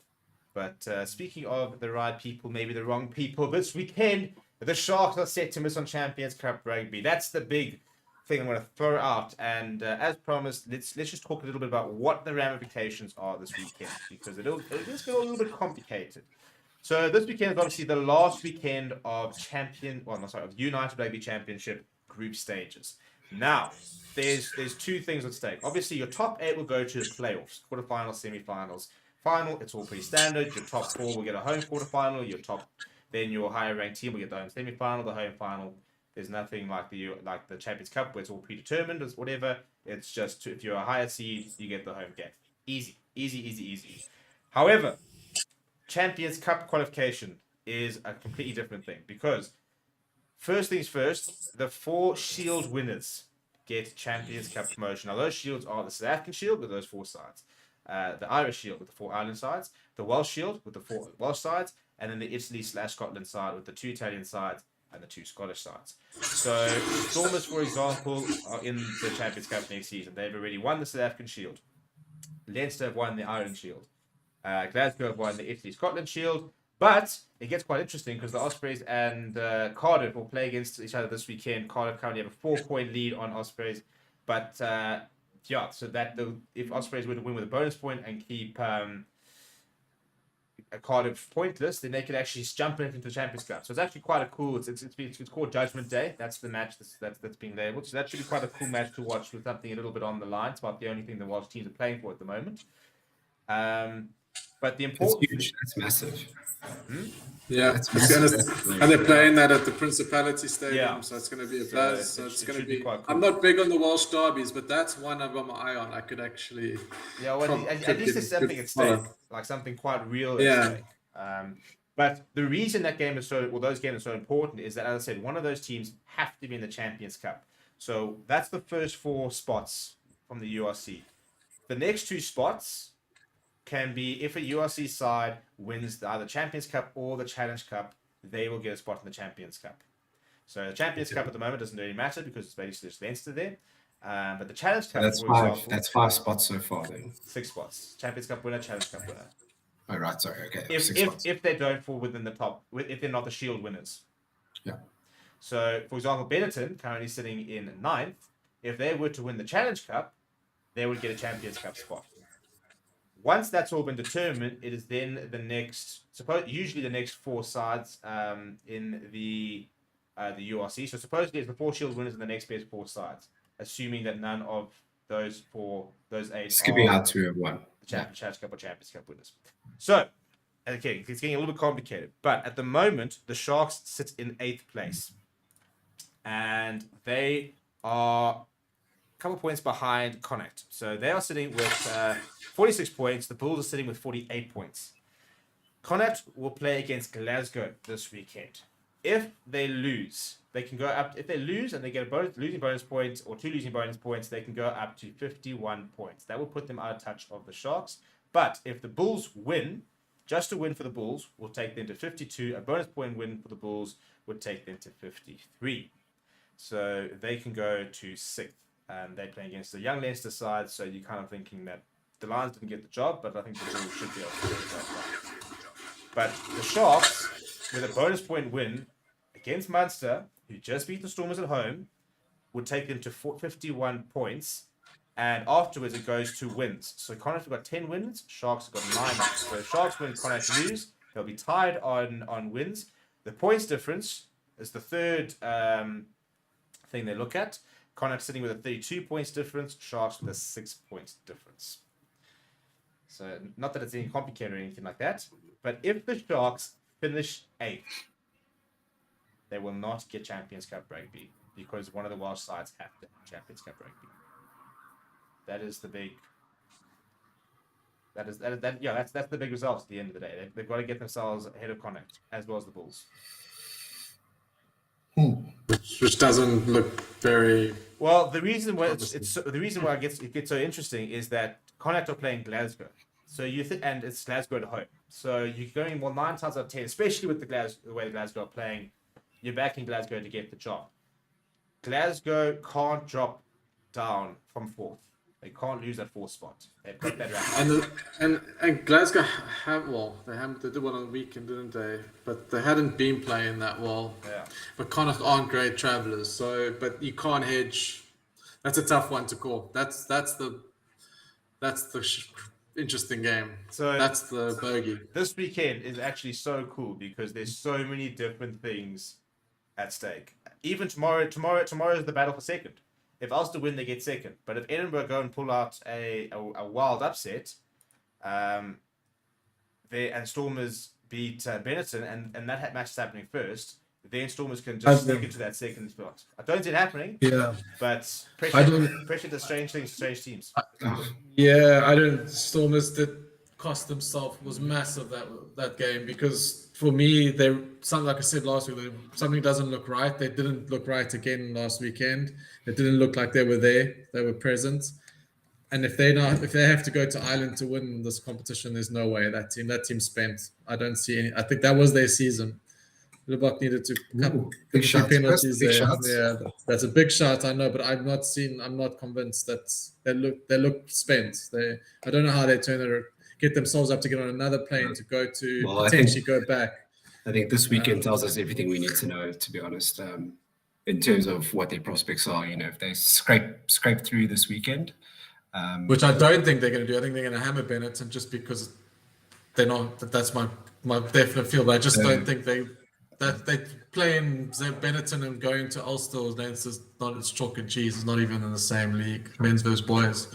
A: But speaking of the right people, maybe the wrong people, this weekend, the Sharks are set to miss on Champions Cup Rugby. That's the big thing I'm going to throw out. And as promised, let's just talk a little bit about what the ramifications are this weekend, because it'll just get a little bit complicated. So this weekend is obviously the last weekend of United Rugby Championship group stages. Now, there's 2 things at stake. Obviously, your top 8 will go to the playoffs, quarterfinals, semi-finals. Final, it's all pretty standard. Your top 4 will get a home quarterfinal. Then your higher ranked team will get the home semi-final, the home final. There's nothing like the Champions Cup where it's all predetermined or whatever. It's just if you're a higher seed, you get the home game. Easy. However, Champions Cup qualification is a completely different thing because first things first, the 4 Shield winners get Champions Cup promotion. Now those shields are the South African Shield with those 4 sides. The Irish Shield with the 4 Ireland sides, the Welsh Shield with the 4 Welsh sides, and then the Italy/Scotland side with the 2 Italian sides and the 2 Scottish sides. So Stormers, for example, are in the Champions Cup next season. They've already won the South African Shield. Leinster have won the Ireland Shield. Glasgow have won the Italy-Scotland Shield. But it gets quite interesting because the Ospreys and Cardiff will play against each other this weekend. Cardiff currently have a 4-point lead on Ospreys. But, so that if Ospreys were to win with a bonus point and keep Cardiff pointless, then they could actually jump into the Champions Cup. So it's actually quite a cool. It's called Judgment Day. That's the match that's being labelled. So that should be quite a cool match to watch with something a little bit on the line. It's about the only thing the Welsh teams are playing for at the moment. But the important,
B: That's huge. That's massive.
E: Yeah,
B: That's
E: it's gonna,
B: massive.
E: and they're playing that at the Principality Stadium,
A: Yeah.
E: so it's going to be a
A: So
E: buzz. So
A: it
E: it's
A: should
E: going to
A: be
E: be.
A: quite cool.
E: I'm not big on the Welsh derbies, but that's one I've got my eye on. I could actually.
A: yeah, well, at least there's something at stake, like something quite real at stake. But the reason that game is those games are so important is that, as I said, one of those teams have to be in the Champions Cup. So that's the first 4 spots from the URC. The next 2 spots can be if a URC side wins either Champions Cup or the Challenge Cup, they will get a spot in the Champions Cup. So the Champions Cup at the moment doesn't really matter because it's basically just Leinster there. But the Challenge Cup,
B: That's
A: for
B: 5.
A: example,
B: That's 5 spots so far. Then.
A: 6 spots. Champions Cup winner, Challenge Cup winner.
B: Oh right, sorry. Okay. 6
A: If
B: spots.
A: if they don't fall within the top, if they're not the Shield winners.
B: Yeah.
A: So, for example, Benetton, currently sitting in 9th, if they were to win the Challenge Cup, they would get a Champions Cup spot. Once that's all been determined, it is then the next, usually the next 4 sides in the URC. So supposedly it's the 4 Shield winners and the next best 4 sides, assuming that none of those 8
B: Skipping
A: are
B: out to 1.
A: the Challenge Cup or Champions Cup winners. So, okay, it's getting a little bit complicated. But at the moment, the Sharks sit in 8th place. And they are a couple points behind Connacht. So they are sitting with 46 points. The Bulls are sitting with 48 points. Connacht will play against Glasgow this weekend. If they lose, they can go up. If they lose and they get a losing bonus point or 2 losing bonus points, they can go up to 51 points. That will put them out of touch of the Sharks. But if the Bulls win, just a win for the Bulls will take them to 52. A bonus point win for the Bulls would take them to 53. So they can go to 6th. They're playing against the young Leicester side, so you're kind of thinking that the Lions didn't get the job, but I think the Bulls should be able to get the job. But the Sharks, with a bonus point win against Munster, who just beat the Stormers at home, would take them to 51 points. And afterwards, it goes to wins. So Connacht have got 10 wins. Sharks have got 9 wins. So if Sharks win, Connacht lose. They'll be tied on wins. The points difference is the third thing they look at. Connacht sitting with a 32 points difference. Sharks with a 6 points difference. So not that it's any complicated or anything like that. But if the Sharks finish 8th, they will not get Champions Cup rugby because one of the Welsh sides have to have Champions Cup rugby. That is the big. That's the big result at the end of the day. They've got to get themselves ahead of Connacht as well as the Bulls.
E: Which doesn't look very.
A: Well, the reason why it gets so interesting is that Connacht are playing Glasgow, so and it's Glasgow at home. So you're going 9 times out of 10, especially with the way Glasgow are playing. You're backing Glasgow to get the job. Glasgow can't drop down from 4th. They can't lose that 4th spot. They've got that right.
E: And Glasgow they did one on the weekend, didn't they? But they hadn't been playing that well.
A: Yeah.
E: But Connacht aren't great travellers, so but you can't hedge. That's a tough one to call. That's the interesting game. So that's the bogey.
A: This weekend is actually so cool because there's so many different things at stake. Even tomorrow is the battle for 2nd. If Ulster win, they get 2nd. But if Edinburgh go and pull out a wild upset, and Stormers beat Benetton, and that match is happening first, then Stormers can just sneak into that 2nd spot. I don't see it happening.
C: Yeah.
A: But pressure does strange things to strange teams.
C: Yeah, I don't. Stormers did cost themselves, was massive that game, because for me, like I said last week, something doesn't look right. They didn't look right again last weekend. It didn't look like they were there. They were present. And if they have to go to Ireland to win this competition, there's no way that team spent. I don't see any. I think that was their season. Libbok needed to cut
B: big shots.
C: penalties
B: Big
C: there.
B: shots.
C: Yeah, that's a big shot. I know, but I'm not convinced that they look spent. I don't know how they turn it. get themselves up to get on another plane to go to
B: Well,
C: potentially go back.
B: I think this weekend tells us everything we need to know, to be honest, in terms of what their prospects are. If they scrape through this weekend,
C: Which I don't think they're going to do. I think they're going to hammer Benetton just because they're not. That's my definite feel. But I just don't think they playing Benetton and going to Ulster or Leinster is not. It's chalk and cheese. It's not even in the same league. Men's versus boys.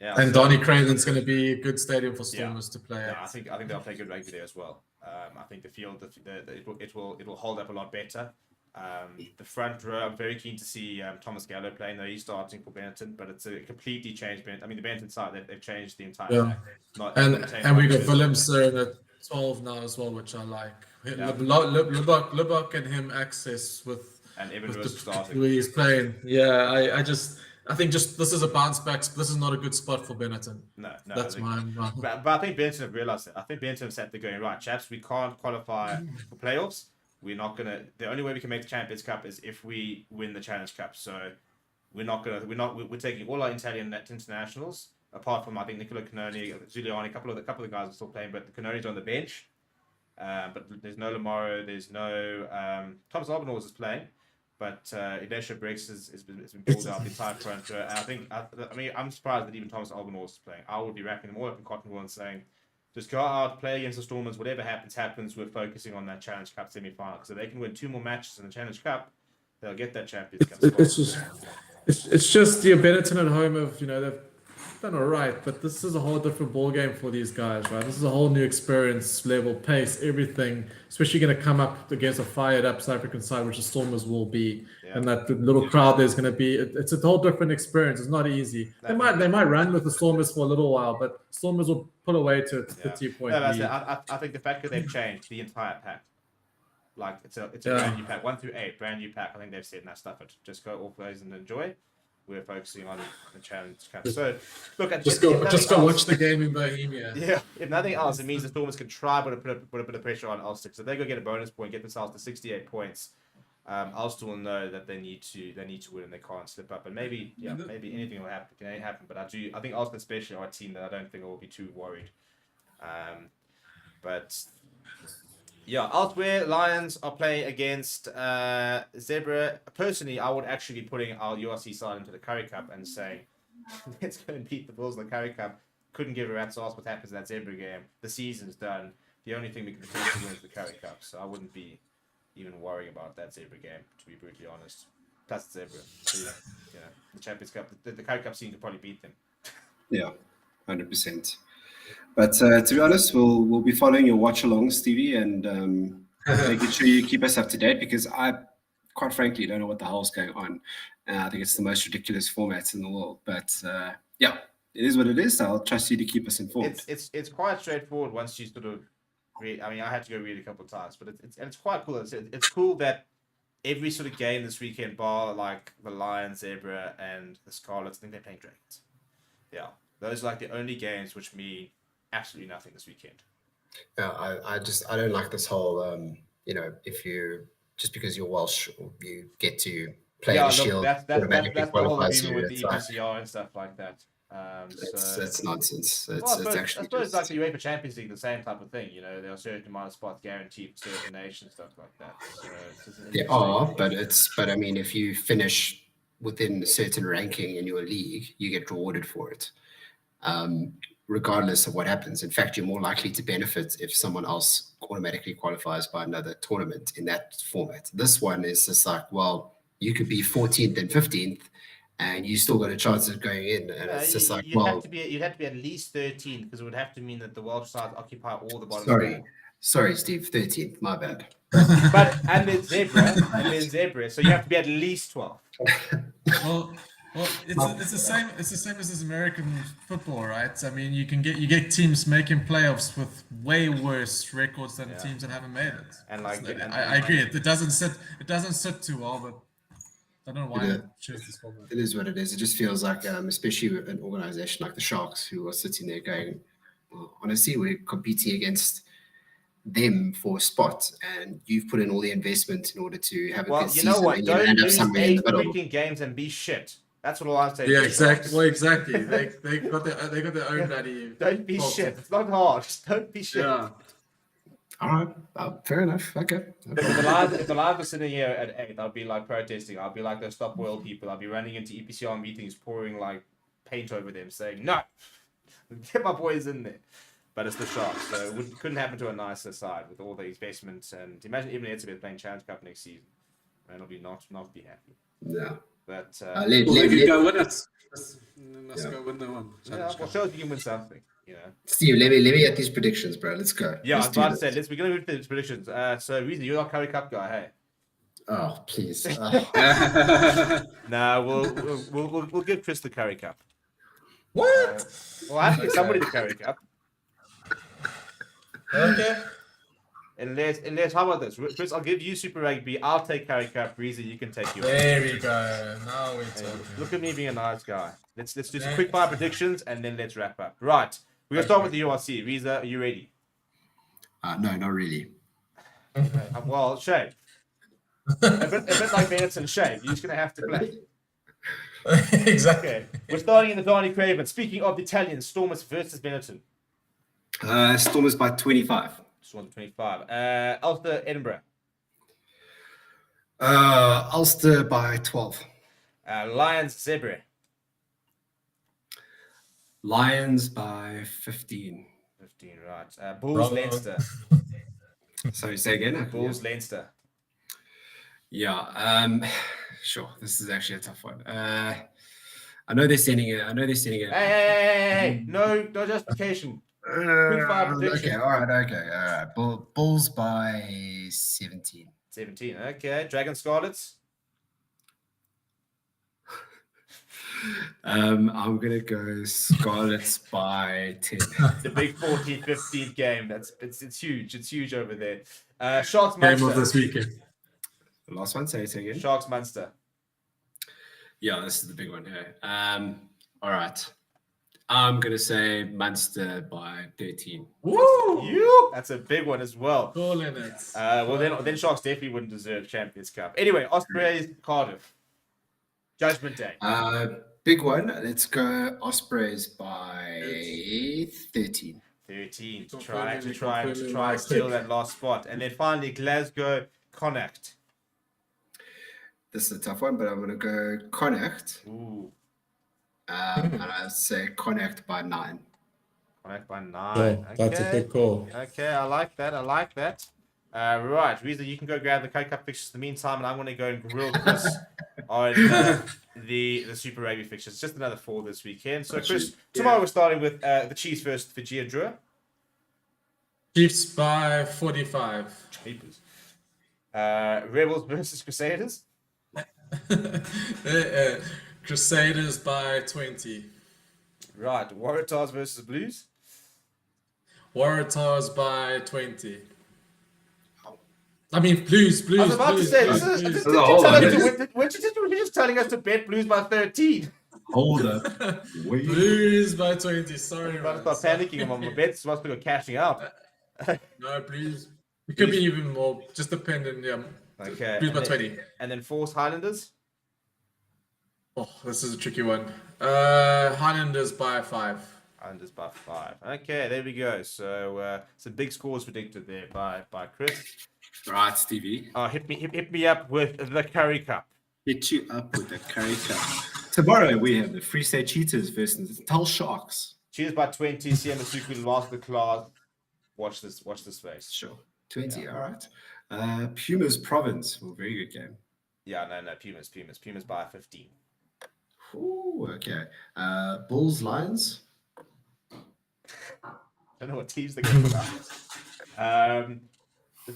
A: Yeah,
C: And Donny Craven's going to be a good stadium for Stormers to play
A: Yeah,
C: at.
A: I think they'll play good rugby there as well. I think the field, it will hold up a lot better. The front row, I'm very keen to see Thomas Gallo playing. Though he's starting for Benetton, but it's a completely changed Benetton. I mean, the Benetton side, they've changed the entire.
C: And we got Willems in at 12 now as well, which I like.
A: Yeah.
C: Lubbock and him access with
A: Evan
C: with
A: Roos
C: the
A: starting.
C: way he's playing. Yeah, I think this is a bounce back. This is not a good spot for Benetton.
A: No,
C: That's mine.
A: But I think Benetton have realised it. I think Benetton have sat there going, right, chaps, we can't qualify for playoffs. We're not gonna. The only way we can make the Champions Cup is if we win the Challenge Cup. So we're taking all our Italian internationals, apart from I think Nicola Canoni, Giuliani, a couple of the guys are still playing, but Canoni's on the bench. But there's no Lamaro, there's no Thomas Albanose is playing. But Elisha Briggs has been pulled out the entire front. And I'm surprised that even Thomas Albanose is playing. I would be racking them all up in Cottonwool and saying, just go out, play against the Stormers. Whatever happens. We're focusing on that Challenge Cup semi-final. So they can win 2 more matches in the Challenge Cup. They'll get that Champions Cup.
C: It's just the Benetton at home of they've done all right, but this is a whole different ball game for these guys, right? This is a whole new experience level, pace, everything. Especially going to come up against a fired up South African side, which the Stormers will be, and that the little crowd there's going to be. It's a whole different experience. It's not easy. They might run with the Stormers for a little while, but Stormers will pull away to 50-point lead.
A: I think the fact that they've changed the entire pack, like it's a brand new pack, 1 through 8, brand new pack. I think they've said, "Nah, stuff it. Just go all plays and enjoy." We're focusing on the Challenge Cup. So, look,
C: Just go watch the game in Bohemia.
A: Yeah, if nothing else, it means the Stormers can try but put a bit of pressure on Ulster. So they go get a bonus point, get themselves to 68 points. Ulster will know that they need to win and they can't slip up. And maybe anything will happen. Can happen. But I think Ulster especially are a team that I don't think I will be too worried. But yeah, elsewhere, Lions are playing against Zebra. Personally, I would actually be putting our URC side into the Curry Cup and saying, let's go and beat the Bulls in the Curry Cup. Couldn't give a rat's ass what happens in that Zebra game. The season's done. The only thing we can potentially win is the Curry Cup. So I wouldn't be even worrying about that Zebra game, to be brutally honest. Plus Zebra. So, the Champions Cup, the Curry Cup scene could probably beat them.
B: Yeah, 100%. But to be honest, we'll be following your watch along, Stevie, and making sure you keep us up to date, because I, quite frankly, don't know what the hell's going on. I think it's the most ridiculous format in the world. But yeah, it is what it is. I'll trust you to keep us informed.
A: It's quite straightforward once you sort of read. I mean, I had to go read a couple of times, but it's quite cool. It's cool that every sort of game this weekend, bar like the Lions, Zebra, and the Scarlets, I think they're playing Dragons. Yeah, those are like the only games which mean absolutely nothing this weekend.
B: Yeah, I don't like this whole if you just because you're Welsh you get to play the Shield.
A: That's the whole agreement with the EPCR and stuff like that.
B: It's nonsense.
A: I suppose like the UEFA Champions League, the same type of thing. There are certain amount of spots guaranteed for certain nations, stuff like that. So
B: there are, but I mean, if you finish within a certain ranking in your league, you get rewarded for it. Regardless of what happens. In fact, you're more likely to benefit if someone else automatically qualifies by another tournament in that format. This one is just like, well, you could be 14th and 15th, and you still got a chance of going in. And it's just like, you'd have to be at least 13th, because it would have to mean that the Welsh sides occupy all the bottom. Sorry, Steve, 13th. My bad.
A: and then Zebra, so you have to be at least 12.
C: Well, it's the same. It's the same as this American football, right? I mean, you get teams making playoffs with way worse records than teams that haven't made it.
A: And
C: I agree. It doesn't sit too well, but I don't know why I chose this format.
B: It is what it is. It just feels like, especially with an organization like the Sharks, who are sitting there going, well, honestly, we're competing against them for a spot, and you've put in all the investment in order to have a good season.
A: Well, you know what?
B: And
A: Don't
B: end up
A: lose
B: somewhere in
A: 8
B: the middle.
A: freaking games and be shit. That's what I'm saying.
C: Yeah,
A: The
C: exactly.
A: Sharks.
C: Well, exactly. They got their own bloody.
A: Don't be
C: culture.
A: shit. It's not hard. Just don't be shit.
E: Yeah.
B: All right. Fair enough. Okay. No
A: Look,
B: problem.
A: if the Lions were sitting here at 8, I'll be like protesting. I'll be like those stop oil people. I'll be running into EPCR meetings, pouring like paint over them, saying, no, get my boys in there. But it's the Sharks, so it couldn't happen to a nicer side with all the investments. And imagine even Etzebeth playing Challenge Cup next season. And I'll be not be happy.
B: No.
A: But
B: Let-
E: Well,
B: let-
E: if you
B: let-
E: go win it, let's
B: Yeah.
E: go win the one.
A: yeah, well, show us you can win something, you know.
B: Steve, let me get these predictions, bro. Let's go.
A: Yeah, I was
B: Let's do
A: about to
B: this.
A: say, we're going to move to the predictions. So, Reza, you're our Curry Cup guy, hey?
B: Oh, please.
A: Nah, we'll give Chris the Curry Cup.
C: What?
A: Well, I have to give somebody the Curry Cup.
C: Okay.
A: Unless, how about this? Chris, I'll give you Super Rugby. I'll take Curry Cup. Reza, you can take yours.
C: There we go. Now we're
A: Hey,
C: talking.
A: look at me being a nice guy. Let's do some quick fire predictions and then let's wrap up. Right, we're gonna start with the URC. Reza, are you ready?
B: No, not really.
A: Well, Shane. a bit like Benetton, Shane. You're just gonna have to play.
C: Exactly.
A: Okay, we're starting in the Darnie Craven. Speaking of the Italians, Stormers versus Benetton.
B: Stormers by 25.
A: Stormers 25. Ulster, Edinburgh.
B: Ulster by 12.
A: Lions, Zebra.
B: Lions by 15.
A: 15, right. Bulls,
C: Bravo.
A: Leinster.
B: Sorry, say again.
A: Bulls, Leinster.
B: Yeah. Sure. This is actually a tough one. I know they're sending it.
A: Hey. No justification. Quick fire prediction.
B: Okay. All right. Bulls by 17.
A: 17. Okay. Dragon Scarlets.
B: I'm gonna go Scarlets by 10.
A: The big 14-15 game. It's huge. It's huge over there. Sharks,
C: Game of
A: Munster.
C: this weekend.
B: The last one. Say it again.
A: Sharks, Munster.
B: Yeah, this is the big one here. All right. I'm gonna say Munster by 13.
A: You. That's a big one as well.
C: Calling it.
A: Well, then Sharks definitely wouldn't deserve Champions Cup. Anyway, Ospreys, Cardiff. Judgment Day.
B: Big one. Let's go Ospreys by 13.
A: 13 to
C: Confirming
A: try and
C: my
A: steal
C: pick.
A: that last spot. And then finally, Glasgow, Connacht.
B: This is a tough one, but I'm gonna go Connacht.
A: Ooh,
B: And I'd say Connacht by 9.
A: Connacht by 9.
C: Oh, that's a good call.
A: Okay, I like that. Right, Reza, you can go grab the Curry Cup fixtures in the meantime, and I'm going to go and grill Chris on the Super Rugby fixtures. It's just another 4 this weekend. So, Chris, tomorrow we're starting with the Chiefs versus Fijian Drua.
C: Chiefs by 45.
A: Jeepers. Rebels versus Crusaders.
C: Crusaders by 20.
A: Right, Waratahs versus Blues.
C: Waratahs by 20. I mean, Blues.
A: I was about to say,
C: Blues.
A: we're just telling us to bet Blues by 13.
B: Hold up. Wait.
C: Blues by 20. Sorry,
A: I'm about to
C: man.
A: start panicking on my bets. Supposed to go cashing out.
C: No, Blues. It could be even more, just depending. Yeah.
A: Okay.
C: Blues by
A: and then-
C: 20.
A: And then Force Highlanders.
C: Oh, this is a tricky one. Highlanders by 5.
A: Highlanders by 5. Okay, there we go. So some big scores predicted there by Chris.
B: Right, Stevie.
A: Hit me up with the Curry Cup.
B: Hit you up with the Curry Cup. Tomorrow we have the Free State Cheetahs versus the Tull Sharks.
A: Cheers by 20. CM Masuku masterclass. Watch this space.
B: Sure. 20, all right. Pumas Province. Well, very good game.
A: Yeah, no, Pumas by 15.
B: Ooh, okay. Bulls Lions.
A: I don't know what teams they're going to put out.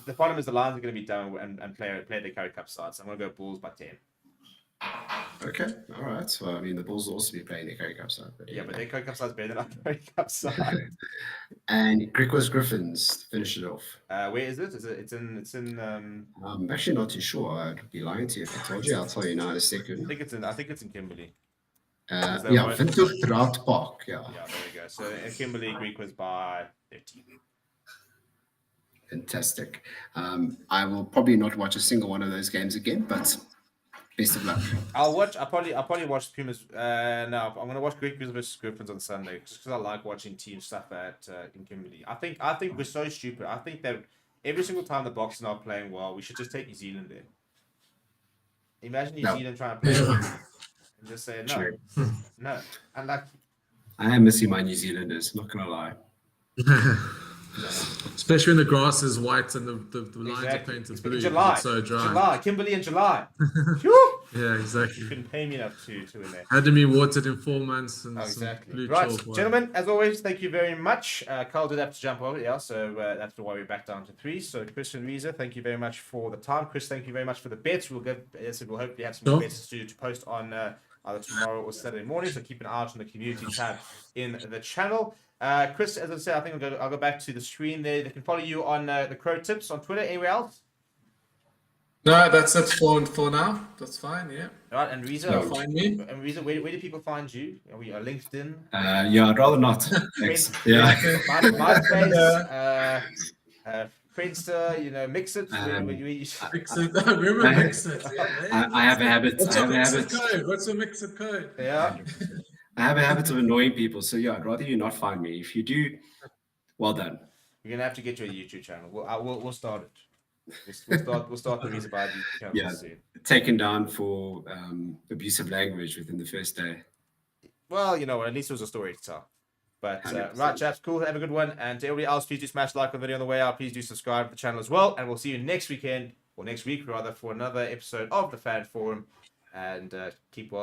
A: The problem is the Lions are going to be done and play their Curry Cup side. So I'm going to go Bulls by 10.
B: Okay, all right. So I mean, the Bulls will also be playing their Curry Cup side.
A: Yeah, but their Curry Cup side's better than our Curry Cup side.
B: And Griquas Griffins to finish it off.
A: Where is it? It's in.
B: I'm actually not too sure. I'd be lying to you if I told you. I'll tell you now in a
A: I
B: second.
A: think it's in Kimberley.
B: Yeah,
A: that right?
B: Vinterstraat Park. Yeah,
A: Yeah, there we go. So Kimberley Greek was by 13.
B: fantastic. I will probably not watch a single one of those games again, but Best of luck.
A: I'll probably watch Pumas. No, I'm gonna watch Griffins versus Griffins on Sunday because I like watching team stuff in Kimberley. I think we're so stupid. I think that every single time the Boks are not playing well, we should just take New Zealand there. Imagine New
B: No.
A: Zealand trying to play and just say no,
B: True.
A: no, and like
B: I am missing my New Zealanders, not gonna lie.
C: Especially when the grass is white and the lines
A: exactly.
C: are painted
A: It's
C: blue.
A: been
C: because
A: July,
C: It's so dry.
A: July, Kimberley in July. Phew!
C: Yeah,
A: You
C: exactly.
A: couldn't pay me enough to win there.
C: Had to be watered in 4 months and
A: Oh,
C: some
A: exactly.
C: blue
A: Right,
C: chalk. Wow.
A: gentlemen, as always, thank you very much. Carl did have to jump over, yeah, so that's why we're back down to 3. So, Chris and Reza, thank you very much for the time. Chris, thank you very much for the bets. We'll hopefully have some more
C: Sure.
A: bets to post on either tomorrow or Saturday morning. So keep an eye out on the community tab in the channel. Chris, as I said, I think I'll go back to the screen there. They can follow you on the Crow Tips on Twitter. Anywhere else?
E: No, that's it for now. That's fine. Yeah.
A: All right, and Reza,
B: No.
E: Find me.
A: where do people find you? Are we on LinkedIn?
B: Yeah, I'd rather not. Thanks. Yeah.
A: MySpace, Friendster, Mixit.
C: Remember Mixit? Yeah.
B: I have a habit.
C: What's
B: I
C: your
B: have a
C: Mixit
B: habit.
C: code? What's your Mixit code?
A: Yeah.
B: I have a habit of annoying people. So yeah, I'd rather you not find me. If you do, well done.
A: You're gonna have to get your YouTube channel. We'll start it. We'll start the Reza Bad YouTube channel
B: Yeah.
A: soon.
B: Taken down for abusive language within the first day.
A: Well, at least it was a story to tell. But
B: 100%.
A: right, chaps, cool. Have a good one. And to everybody else, please do smash like on the video on the way out. Please do subscribe to the channel as well. And we'll see you next weekend, or next week rather, for another episode of the Fan Forum. And keep well.